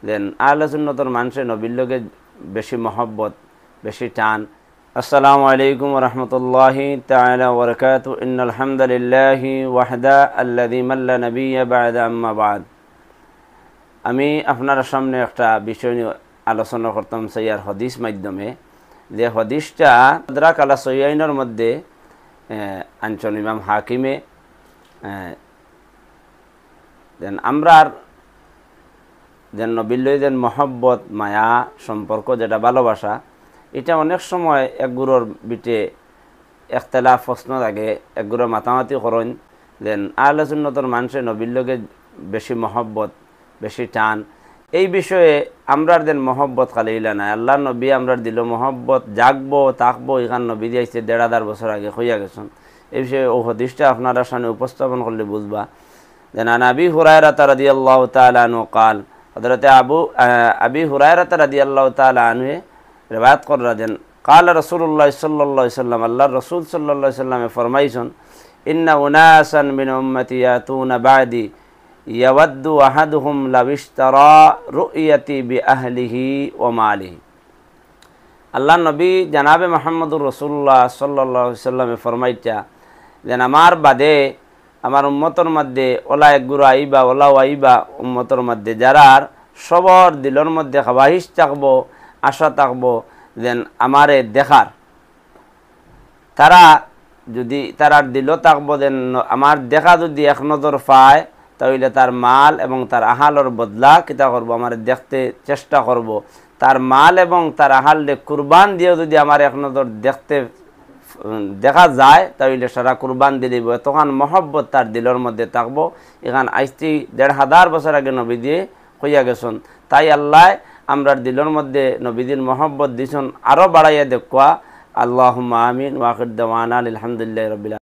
দেন আহলে সুন্নতর মানুষের নবীর লগে বেশি মহব্বত, বেশি টান। আসসালামু আলাইকুম ওয়া রাহমাতুল্লাহি তাআলা ওয়া বারাকাতুহু। ইন্নাল হামদুলিল্লাহি ওয়াহদা আল্লাযী মাল্লা নাবিয়্যা বা'দা আম্মা বা'দ। আমি আপনার সামনে একটা বিষয় নিয়ে আলোচনা করতাম সাইয়ার হাদিস মাধ্যমে, যে হাদিসটা মুদ্রাক আলা সহিহাইনের মধ্যে আনছেন ইমাম হাকিমে। দেন আমরার যেন নবীর যেন মহব্বত, মায়া, সম্পর্ক, যেটা ভালোবাসা, এটা অনেক সময় একগুলোর বিটে একতলাফ প্রশ্ন থাকে, একগুলো মাতামাতি করেন। দেন আহলে সুন্নতর মানুষের নবীর লগে বেশি মহব্বত, বেশি টান। এই বিষয়ে আমরার দেন মহব্বত খালি ইলা নাই, আল্লাহ নবী আমরার দিল মহব্বত জাগবো থাকবো, এখান নবী দিয়েছে ১,৫০০ বছর আগে হইয়া গেছেন। এই বিষয়ে ও হাদিসটা আপনারা সামনে উপস্থাপন করলে বুঝবা। দেন আবি হুরায়রা রাদিয়াল্লাহু তাআলা আনহু قال, হযরত আবি হুরায়রা রাদিয়াল্লাহু তাআলা আনহু রিওয়ায়াত করেন, قال রাসূলুল্লাহ সাল্লাল্লাহু আলাইহি সাল্লাম, আল্লাহর রাসূল সাল্লাল্লাহু আলাইহি সাল্লামে ফরমাইছেন, ইন্না উনাসান মিন উম্মতি ইয়াতুনা বা'দি ইয়াওয়াদ্দু আহাদুহুম লাউ ইশতারা রু'য়াতি বিআহলিহি ওয়া মালিহি। আল্লাহ নবী জনাবে মুহাম্মদুর রাসূলুল্লাহ সাল্লাল্লাহু আলাইহি সাল্লামে ফরমাইতা, যেন আমার বাদে আমার উম্মতর মধ্যে ওলা একগুরু আইবা, ওলাও আইবা উম্মতর মধ্যে যারার সবর দিলর মধ্যে খাবাহিস থাকবো, আশা থাকবো যেন আমারে দেখার। তারা যদি তারার দিল থাকবো যেন আমার দেখা যদি এক নজর পায়, তাহলে তার মাল এবং তার আহালর বদলা কিতা করব, আমার দেখতে চেষ্টা করব। তার মাল এবং তার আহালে কুরবান দিয়েও যদি আমার এক নজর দেখা যায়, তাহলে সারা কুরবান দিয়ে দিব। তখন মহব্বত তার দিলের মধ্যে থাকবো। এখান আইসি ১,৫০০ বছর আগে নবী দিয়ে হইয়া গেছেন। তাই আল্লাহ আমরার দিলের মধ্যে নবীদের মহব্বত দিছেন, আরও বাড়াইয়া দেখুয়া। আল্লাহুম্মা আমিন। ওয়া আখির দাওয়ানা আলহামদুলিল্লাহি রাব্বিল আলামিন।